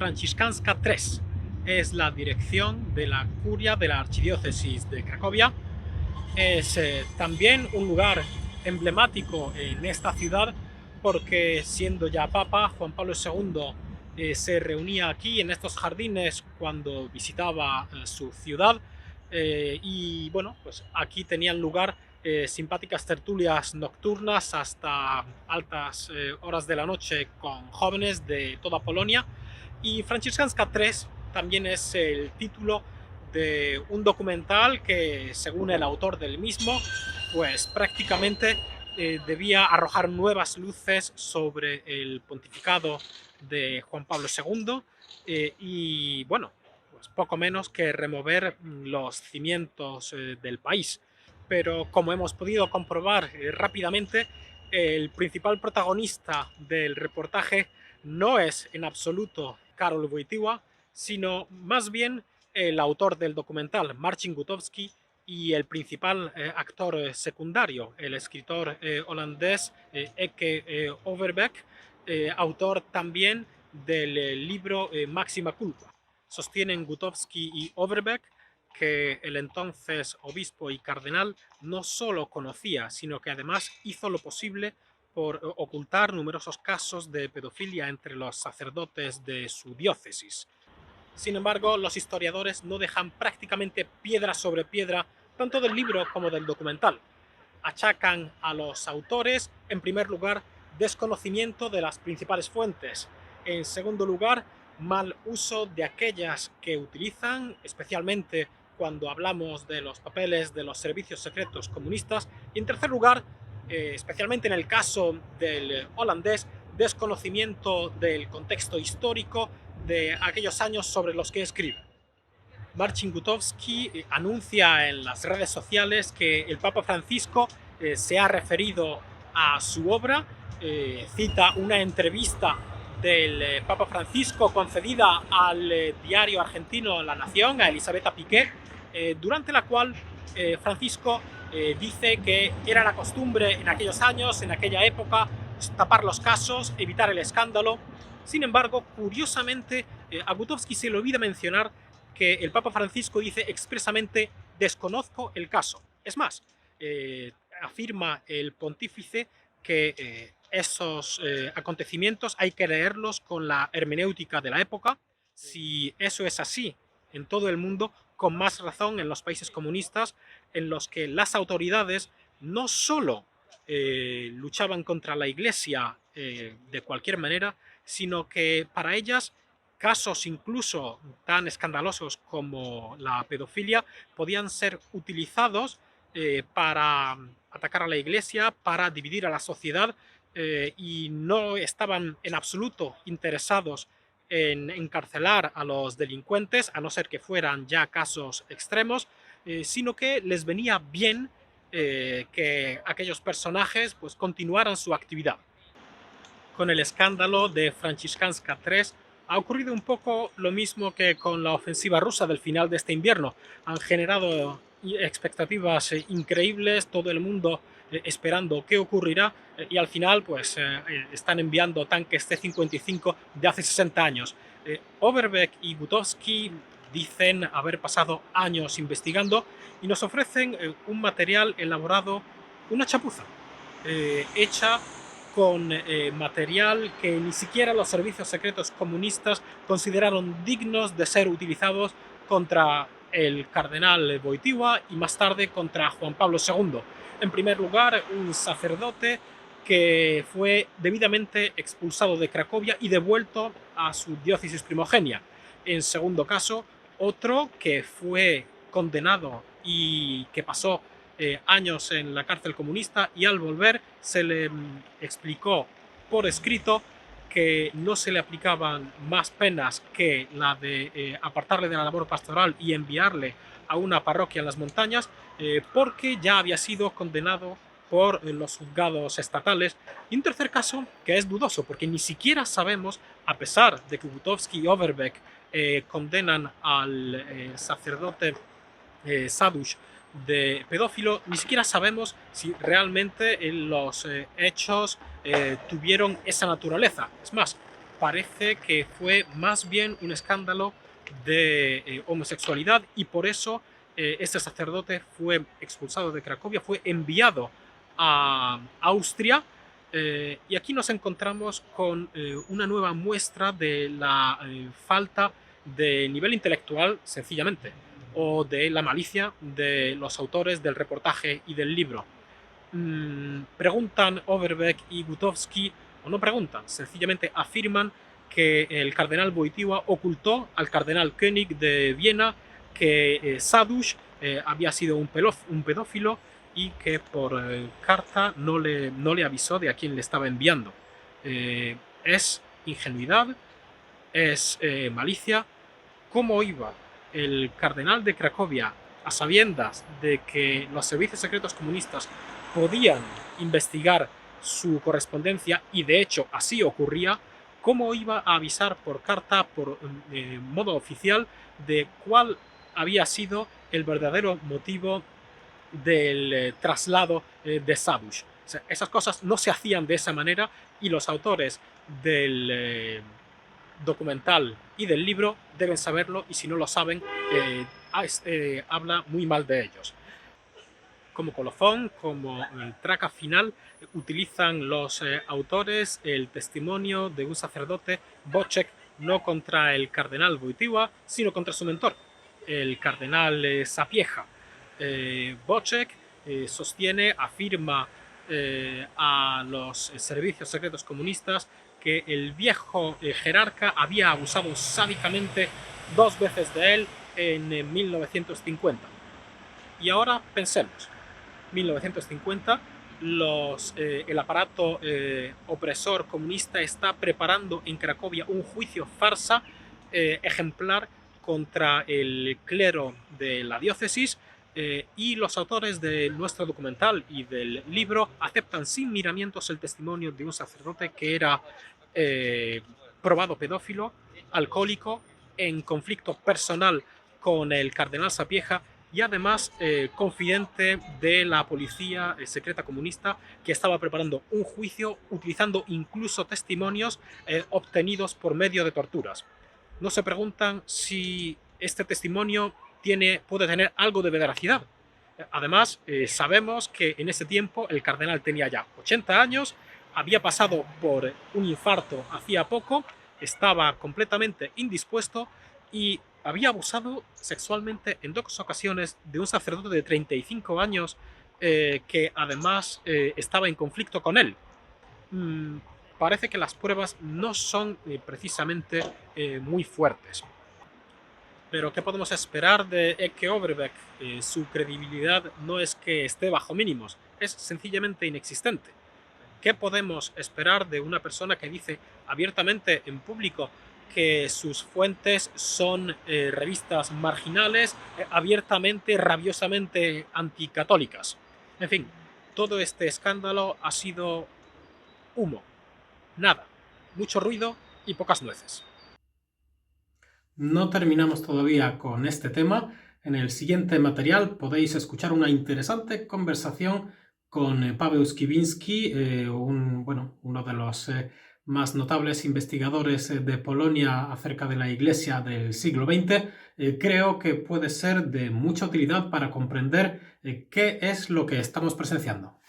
Franciscanska 3. Es la dirección de la curia de la archidiócesis de Cracovia. Es también un lugar emblemático en esta ciudad porque, siendo ya Papa, Juan Pablo II se reunía aquí en estos jardines cuando visitaba su ciudad. Y bueno, pues aquí tenían lugar simpáticas tertulias nocturnas hasta altas horas de la noche con jóvenes de toda Polonia. Y Franciscanska 3 también es el título de un documental que, según el autor del mismo, pues prácticamente debía arrojar nuevas luces sobre el pontificado de Juan Pablo II y, bueno, pues poco menos que remover los cimientos del país. Pero, como hemos podido comprobar rápidamente, el principal protagonista del reportaje no es en absoluto Karol Wojtyła, sino más bien el autor del documental, Marcin Gutowski, y el principal actor secundario, el escritor holandés Eke Overbeck, autor también del libro Máxima Culpa. Sostienen Gutowski y Overbeck que el entonces obispo y cardenal no solo conocía, sino que además hizo lo posible por ocultar numerosos casos de pedofilia entre los sacerdotes de su diócesis. Sin embargo, los historiadores no dejan prácticamente piedra sobre piedra tanto del libro como del documental. Achacan a los autores, en primer lugar, desconocimiento de las principales fuentes. En segundo lugar, mal uso de aquellas que utilizan, especialmente cuando hablamos de los papeles de los servicios secretos comunistas. Y en tercer lugar, especialmente en el caso del holandés, desconocimiento del contexto histórico de aquellos años sobre los que escribe. Marcin Gutowski anuncia en las redes sociales que el Papa Francisco se ha referido a su obra, cita una entrevista del Papa Francisco concedida al diario argentino La Nación, a Elisabetta Piqué, durante la cual Francisco dice que era la costumbre en aquellos años, en aquella época, tapar los casos, evitar el escándalo. Sin embargo, curiosamente, a Gutowski se le olvida mencionar que el Papa Francisco dice expresamente: desconozco el caso. Es más, afirma el pontífice que esos acontecimientos hay que leerlos con la hermenéutica de la época. Si eso es así en todo el mundo, con más razón en los países comunistas, en los que las autoridades no solo luchaban contra la Iglesia de cualquier manera, sino que para ellas casos incluso tan escandalosos como la pedofilia podían ser utilizados para atacar a la Iglesia, para dividir a la sociedad, y no estaban en absoluto interesados en encarcelar a los delincuentes, a no ser que fueran ya casos extremos, sino que les venía bien que aquellos personajes pues continuaran su actividad. Con el escándalo de Franciscanska 3 ha ocurrido un poco lo mismo que con la ofensiva rusa del final de este invierno. Han generado expectativas increíbles, todo el mundo esperando qué ocurrirá, y al final pues están enviando tanques T-55 de hace 60 años. Overbeck y Gutowski dicen haber pasado años investigando y nos ofrecen un material elaborado, una chapuza hecha con material que ni siquiera los servicios secretos comunistas consideraron dignos de ser utilizados contra el cardenal Wojtyła y más tarde contra Juan Pablo II. En primer lugar, un sacerdote que fue debidamente expulsado de Cracovia y devuelto a su diócesis primogenia. En segundo caso, otro que fue condenado y que pasó años en la cárcel comunista, y al volver se le explicó por escrito que no se le aplicaban más penas que la de apartarle de la labor pastoral y enviarle a una parroquia en las montañas, porque ya había sido condenado por los juzgados estatales. Y un tercer caso que es dudoso, porque ni siquiera sabemos, a pesar de que Gutowski y Overbeck condenan al sacerdote Sadush de pedófilo, ni siquiera sabemos si realmente los hechos tuvieron esa naturaleza. Es más, parece que fue más bien un escándalo de homosexualidad y por eso este sacerdote fue expulsado de Cracovia, fue enviado a Austria y aquí nos encontramos con una nueva muestra de la falta de nivel intelectual sencillamente o de la malicia de los autores del reportaje y del libro. Preguntan Overbeck y Gutowski, o no preguntan, sencillamente afirman que el cardenal Wojtyła ocultó al cardenal König de Viena que Sadusz había sido un pedófilo y que por carta no le avisó de a quién le estaba enviando. Es ingenuidad, es malicia. ¿Cómo iba el cardenal de Cracovia a sabiendas de que los servicios secretos comunistas podían investigar su correspondencia, y de hecho así ocurría? ¿Cómo iba a avisar por carta, por modo oficial, de cuál había sido el verdadero motivo del traslado de Sadusz? O sea, esas cosas no se hacían de esa manera y los autores del documental y del libro deben saberlo, y si no lo saben, habla muy mal de ellos. Como colofón, como traca final, utilizan los autores el testimonio de un sacerdote, Boczek, no contra el cardenal Wojtyła, sino contra su mentor, el cardenal Sapieha. Boczek sostiene, afirma a los servicios secretos comunistas que el viejo jerarca había abusado sádicamente 2 veces de él en 1950. Y ahora pensemos, 1950, el aparato opresor comunista está preparando en Cracovia un juicio farsa ejemplar contra el clero de la diócesis, y los autores de nuestro documental y del libro aceptan sin miramientos el testimonio de un sacerdote que era probado pedófilo, alcohólico, en conflicto personal con el cardenal Sapieha y además confidente de la policía secreta comunista, que estaba preparando un juicio utilizando incluso testimonios obtenidos por medio de torturas. No se preguntan si este testimonio puede tener algo de veracidad. Además, sabemos que en ese tiempo el cardenal tenía ya 80 años, había pasado por un infarto hacía poco, estaba completamente indispuesto y había abusado sexualmente en 2 ocasiones de un sacerdote de 35 años que además estaba en conflicto con él. Parece que las pruebas no son precisamente muy fuertes. Pero ¿qué podemos esperar de Ecke Overbeck? Su credibilidad no es que esté bajo mínimos, es sencillamente inexistente. ¿Qué podemos esperar de una persona que dice abiertamente en público que sus fuentes son revistas marginales, abiertamente, rabiosamente anticatólicas? En fin, todo este escándalo ha sido humo, nada, mucho ruido y pocas nueces. No terminamos todavía con este tema. En el siguiente material podéis escuchar una interesante conversación con Paweł Skibinski, uno de los más notables investigadores de Polonia acerca de la Iglesia del siglo XX. Creo que puede ser de mucha utilidad para comprender qué es lo que estamos presenciando.